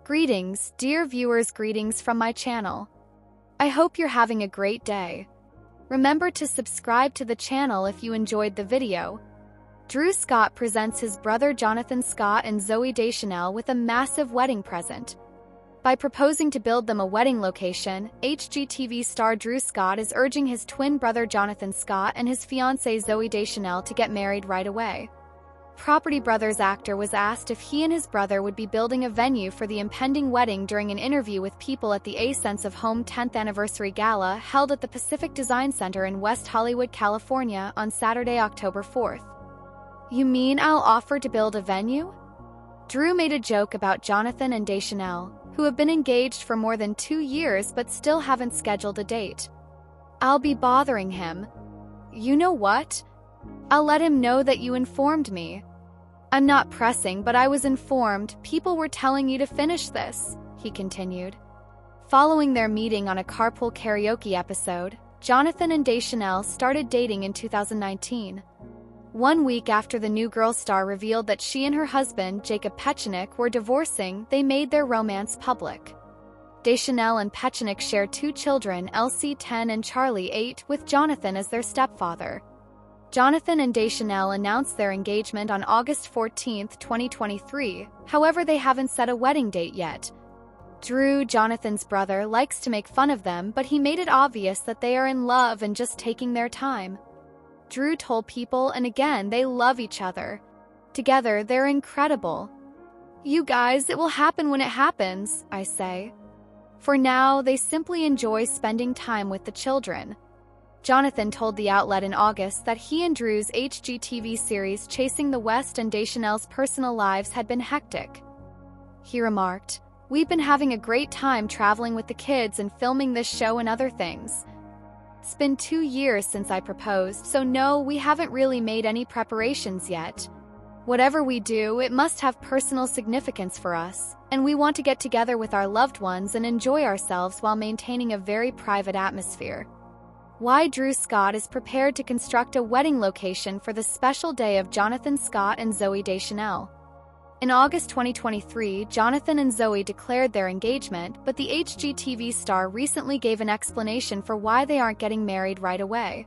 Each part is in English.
Greetings, dear viewers, greetings from my channel. I hope you're having a great day. Remember to subscribe to the channel if you enjoyed the video. Drew Scott presents his brother Jonathan Scott and Zooey Deschanel with a massive wedding present. By proposing to build them a wedding location, HGTV star Drew Scott is urging his twin brother Jonathan Scott and his fiancée Zooey Deschanel to get married right away. Property Brothers actor was asked if he and his brother would be building a venue for the impending wedding during an interview with People at the A Sense of Home 10th Anniversary Gala held at the Pacific Design Center in West Hollywood, California on Saturday, October 4th. "You mean I'll offer to build a venue?" Drew made a joke about Jonathan and Deschanel, who have been engaged for more than 2 years but still haven't scheduled a date. "I'll be bothering him. You know what? I'll let him know that you informed me. I'm not pressing, but I was informed. People were telling you to finish this," he continued. Following their meeting on a carpool karaoke episode, Jonathan and Deschanel started dating in 2019. 1 week after the new girl star revealed that she and her husband, Jacob Petchenick, were divorcing, they made their romance public. Deschanel and Petchenick share 2 children, Elsie 10 and Charlie 8, with Jonathan as their stepfather. Jonathan and Deschanel announced their engagement on August 14, 2023, however they haven't set a wedding date yet. Drew, Jonathan's brother, likes to make fun of them, but he made it obvious that they are in love and just taking their time. Drew told People, and again, they love each other. Together, they're incredible. "You guys, it will happen when it happens," I say. For now, they simply enjoy spending time with the children. Jonathan told the outlet in August that he and Drew's HGTV series Chasing the West and Deschanel's personal lives had been hectic. He remarked, "We've been having a great time traveling with the kids and filming this show and other things. It's been 2 years since I proposed, so no, we haven't really made any preparations yet. Whatever we do, it must have personal significance for us, and we want to get together with our loved ones and enjoy ourselves while maintaining a very private atmosphere." Why Drew Scott is prepared to construct a wedding location for the special day of Jonathan Scott and Zooey Deschanel. In August 2023, Jonathan and Zooey declared their engagement, but the HGTV star recently gave an explanation for why they aren't getting married right away.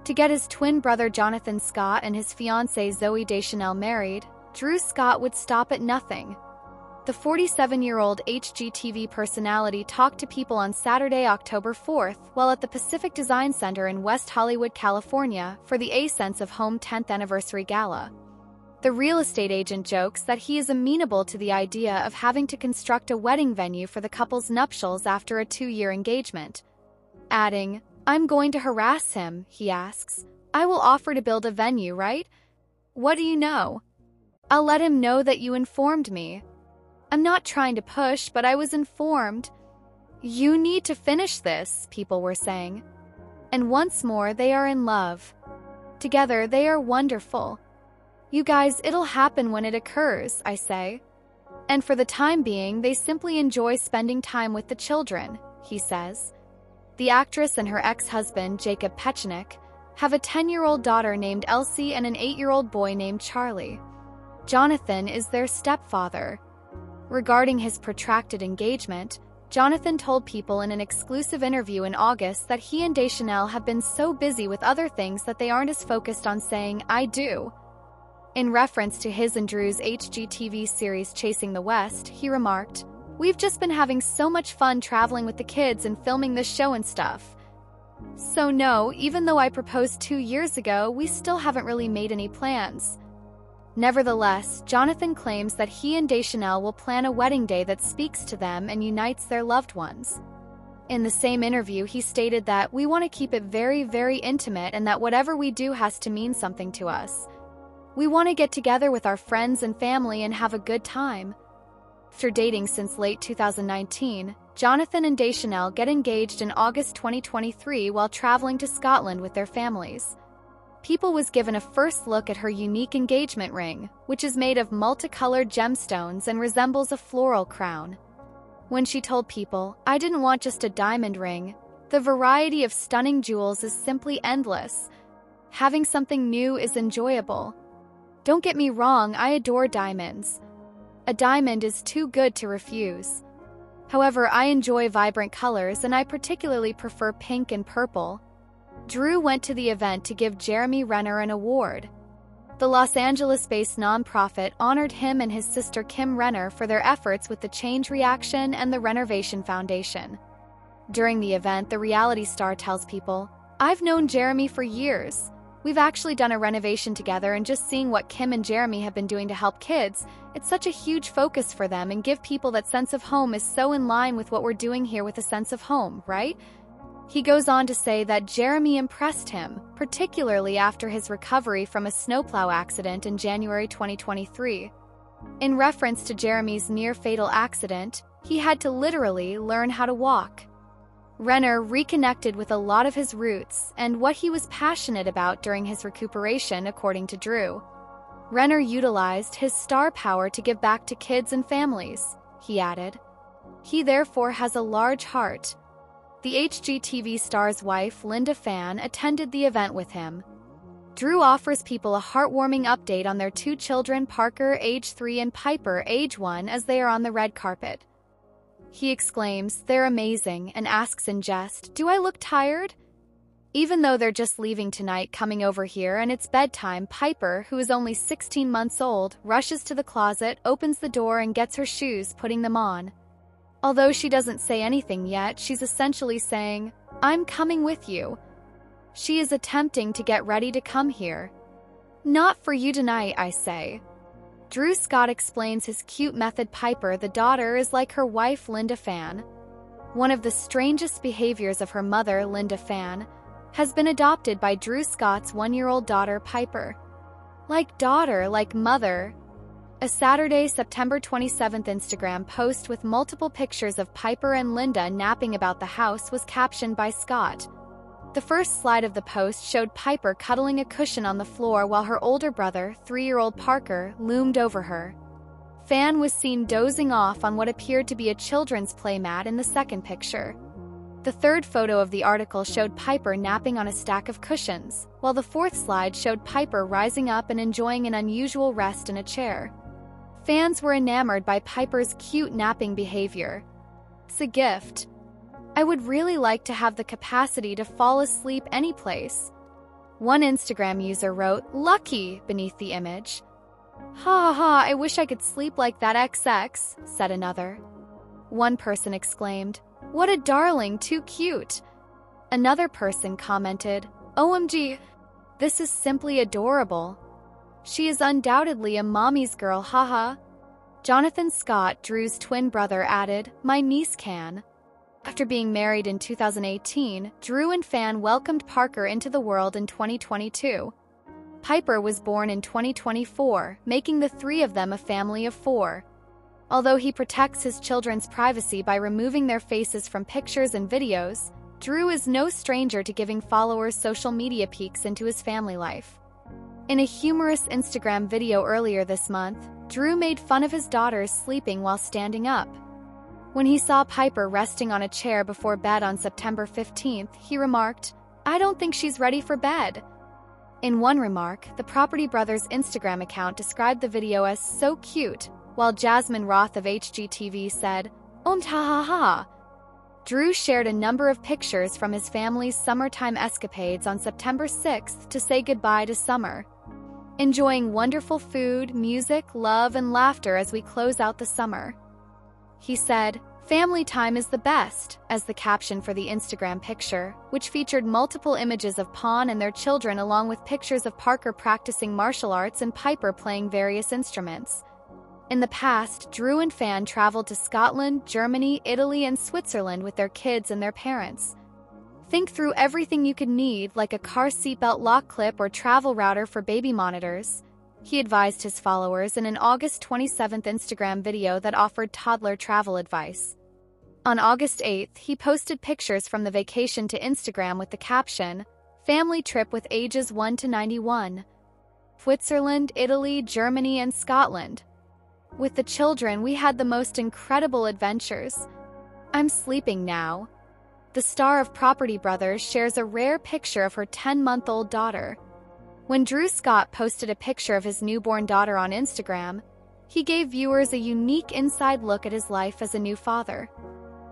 To get his twin brother Jonathan Scott and his fiancée Zooey Deschanel married, Drew Scott would stop at nothing. The 47-year-old HGTV personality talked to People on Saturday, October 4th, while at the Pacific Design Center in West Hollywood, California, for the A Sense of Home 10th Anniversary Gala. The real estate agent jokes that he is amenable to the idea of having to construct a wedding venue for the couple's nuptials after a 2-year engagement. Adding, "I'm going to harass him," he asks. "I will offer to build a venue, right? What do you know? I'll let him know that you informed me. I'm not trying to push, but I was informed. You need to finish this," people were saying. And once more, they are in love. Together, they are wonderful. "You guys, it'll happen when it occurs," I say. And for the time being, they simply enjoy spending time with the children, he says. The actress and her ex-husband, Jacob Petchenick, have a 10-year-old daughter named Elsie and an 8-year-old boy named Charlie. Jonathan is their stepfather. Regarding his protracted engagement, Jonathan told People in an exclusive interview in August that he and Deschanel have been so busy with other things that they aren't as focused on saying, "I do." In reference to his and Drew's HGTV series Chasing the West, he remarked, "We've just been having so much fun traveling with the kids and filming this show and stuff. So no, even though I proposed 2 years ago, we still haven't really made any plans." Nevertheless, Jonathan claims that he and Deschanel will plan a wedding day that speaks to them and unites their loved ones. In the same interview, he stated that, "We want to keep it very, very intimate and that whatever we do has to mean something to us. We want to get together with our friends and family and have a good time." After dating since late 2019, Jonathan and Deschanel get engaged in August 2023 while traveling to Scotland with their families. People was given a first look at her unique engagement ring, which is made of multicolored gemstones and resembles a floral crown. When she told People, "I didn't want just a diamond ring. The variety of stunning jewels is simply endless. Having something new is enjoyable. Don't get me wrong, I adore diamonds. A diamond is too good to refuse. However, I enjoy vibrant colors and I particularly prefer pink and purple. Drew went to the event to give Jeremy Renner an award. The Los Angeles-based nonprofit honored him and his sister Kim Renner for their efforts with the Change Reaction and the Renovation Foundation. During the event, the reality star tells people, "I've known Jeremy for years. We've actually done a renovation together, and just seeing what Kim and Jeremy have been doing to help kids, it's such a huge focus for them and give people that sense of home is so in line with what we're doing here with a sense of home, right?" He goes on to say that Jeremy impressed him, particularly after his recovery from a snowplow accident in January 2023. In reference to Jeremy's near-fatal accident, he had to literally learn how to walk. Renner reconnected with a lot of his roots and what he was passionate about during his recuperation, according to Drew. Renner utilized his star power to give back to kids and families, he added. He therefore has a large heart. The HGTV star's wife, Phan, attended the event with him. Drew offers people a heartwarming update on their two children, Parker, age 3, and Piper, age 1, as they are on the red carpet. He exclaims, "They're amazing," and asks in jest, "Do I look tired?" Even though they're just leaving tonight, coming over here, and it's bedtime, Piper, who is only 16 months old, rushes to the closet, opens the door, and gets her shoes, putting them on. Although she doesn't say anything yet, she's essentially saying, "I'm coming with you." She is attempting to get ready to come here. "Not for you tonight," I say. Drew Scott explains his cute method. Piper, the daughter, is like her wife, Phan. One of the strangest behaviors of her mother, Phan, has been adopted by Drew Scott's 1-year-old daughter, Piper. Like daughter, like mother. A Saturday, September 27th Instagram post with multiple pictures of Piper and Linda napping about the house was captioned by Scott. The first slide of the post showed Piper cuddling a cushion on the floor while her older brother, 3-year-old Parker, loomed over her. Phan was seen dozing off on what appeared to be a children's playmat in the second picture. The third photo of the article showed Piper napping on a stack of cushions, while the fourth slide showed Piper rising up and enjoying an unusual rest in a chair. Fans were enamored by Piper's cute napping behavior. It's a gift. I would really like to have the capacity to fall asleep anyplace. One Instagram user wrote, "Lucky," beneath the image. "Ha ha ha, I wish I could sleep like that XX," said another. One person exclaimed, "What a darling, too cute." Another person commented, "OMG, this is simply adorable. She is undoubtedly a mommy's girl, haha." Jonathan Scott, Drew's twin brother, added, "My niece can." After being married in 2018, Drew and Phan welcomed Parker into the world in 2022. Piper was born in 2024, making the three of them a family of 4. Although he protects his children's privacy by removing their faces from pictures and videos, Drew is no stranger to giving followers social media peeks into his family life. In a humorous Instagram video earlier this month, Drew made fun of his daughters sleeping while standing up. When he saw Piper resting on a chair before bed on September 15th, he remarked, "I don't think she's ready for bed." In one remark, the Property Brothers Instagram account described the video as "so cute," while Jasmine Roth of HGTV said, ha ha ha." Drew shared a number of pictures from his family's summertime escapades on September 6th to say goodbye to summer. "Enjoying wonderful food, music, love, and laughter as we close out the summer." He said, "Family time is the best," as the caption for the Instagram picture, which featured multiple images of Phan and their children along with pictures of Parker practicing martial arts and Piper playing various instruments. In the past, Drew and Phan traveled to Scotland, Germany, Italy, and Switzerland with their kids and their parents. Think through everything you could need, like a car seatbelt lock clip or travel router for baby monitors, he advised his followers in an August 27th Instagram video that offered toddler travel advice. On August 8th, he posted pictures from the vacation to Instagram with the caption, "Family trip with ages 1 to 91. Switzerland, Italy, Germany, and Scotland. With the children, we had the most incredible adventures. I'm sleeping now." The star of Property Brothers shares a rare picture of her 10-month-old daughter. When Drew Scott posted a picture of his newborn daughter on Instagram, He gave viewers a unique inside look at his life as a new father.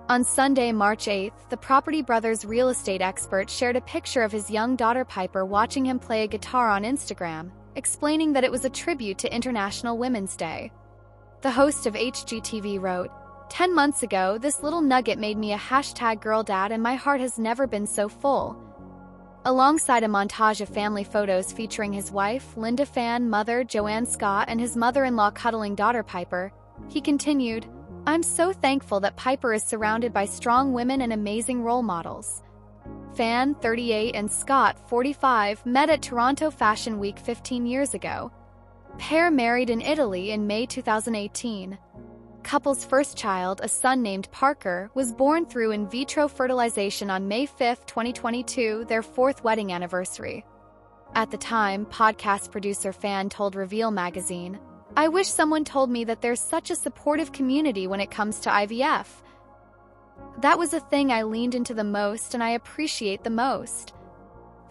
On Sunday, March 8th, the Property Brothers real estate expert shared a picture of his young daughter Piper watching him play a guitar on Instagram, explaining that it was a tribute to International Women's Day. The host of HGTV wrote, "10 months ago, this little nugget made me a #girldad and my heart has never been so full." Alongside a montage of family photos featuring his wife, Linda Phan, mother Joanne Scott, and his mother-in-law cuddling daughter Piper, he continued, "I'm so thankful that Piper is surrounded by strong women and amazing role models." Phan, 38, and Scott, 45, met at Toronto Fashion Week 15 years ago. Pair married in Italy in May 2018. Couple's first child, a son named Parker, was born through in vitro fertilization on May 5, 2022, their 4th wedding anniversary. At the time, podcast producer Phan told Reveal magazine, "I wish someone told me that there's such a supportive community when it comes to IVF. That was a thing I leaned into the most and I appreciate the most."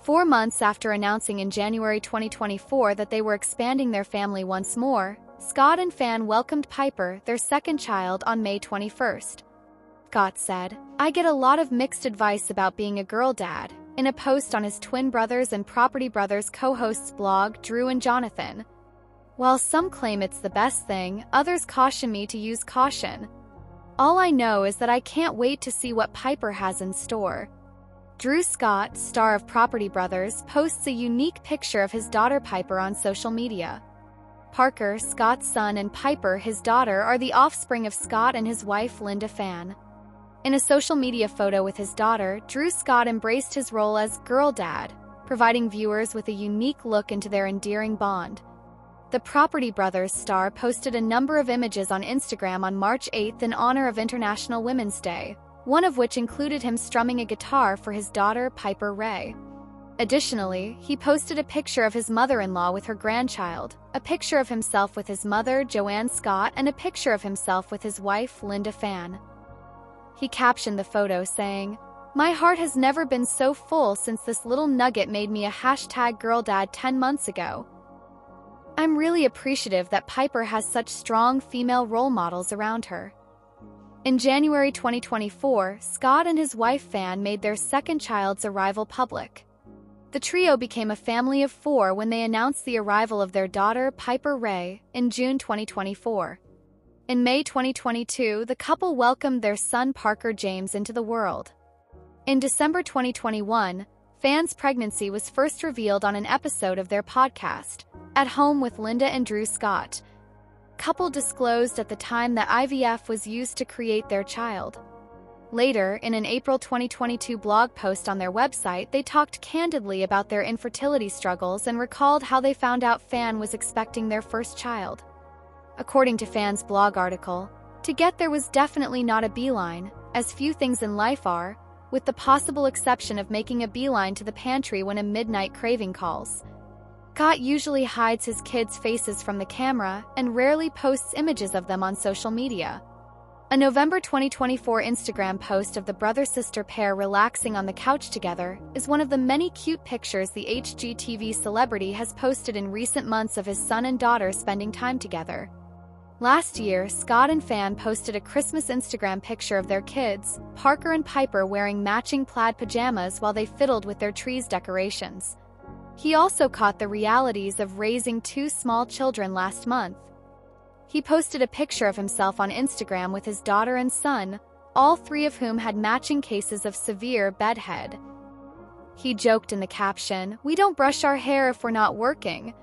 4 months after announcing in January 2024 that they were expanding their family once more, Scott and Phan welcomed Piper, their second child, on May 21st. Scott said, "I get a lot of mixed advice about being a girl dad," in a post on his twin brothers and Property Brothers co-hosts blog, Drew and Jonathan. "While some claim it's the best thing, others caution me to use caution. All I know is that I can't wait to see what Piper has in store." Drew Scott, star of Property Brothers, posts a unique picture of his daughter Piper on social media. Parker, Scott's son, and Piper, his daughter, are the offspring of Scott and his wife Linda Phan. In a social media photo with his daughter, Drew Scott embraced his role as girl dad, providing viewers with a unique look into their endearing bond. The Property Brothers star posted a number of images on Instagram on March 8th in honor of International Women's Day, one of which included him strumming a guitar for his daughter Piper Ray. Additionally, he posted a picture of his mother-in-law with her grandchild, a picture of himself with his mother Joanne Scott, and a picture of himself with his wife Linda Phan. He captioned the photo saying, "My heart has never been so full since this little nugget made me a #girldad 10 months ago. I'm really appreciative that Piper has such strong female role models around her." In January 2024, Scott and his wife Phan made their second child's arrival public. The trio became a family of 4 when they announced the arrival of their daughter Piper Ray in June 2024. In May 2022, the couple welcomed their son Parker James into the world. In December 2021, Phan's pregnancy was first revealed on an episode of their podcast, At Home with Linda and Drew Scott. Couple disclosed at the time that IVF was used to create their child. Later, in an April 2022 blog post on their website, they talked candidly about their infertility struggles and recalled how they found out Phan was expecting their first child. According to Phan's blog article, "To get there was definitely not a beeline, as few things in life are, with the possible exception of making a beeline to the pantry when a midnight craving calls. Scott usually hides his kids' faces from the camera and rarely posts images of them on social media." A November 2024 Instagram post of the brother-sister pair relaxing on the couch together is one of the many cute pictures the HGTV celebrity has posted in recent months of his son and daughter spending time together. Last year, Scott and Phan posted a Christmas Instagram picture of their kids, Parker and Piper, wearing matching plaid pajamas while they fiddled with their tree's decorations. He also caught the realities of raising 2 small children last month. He posted a picture of himself on Instagram with his daughter and son, all 3 of whom had matching cases of severe bedhead. He joked in the caption, "We don't brush our hair if we're not working."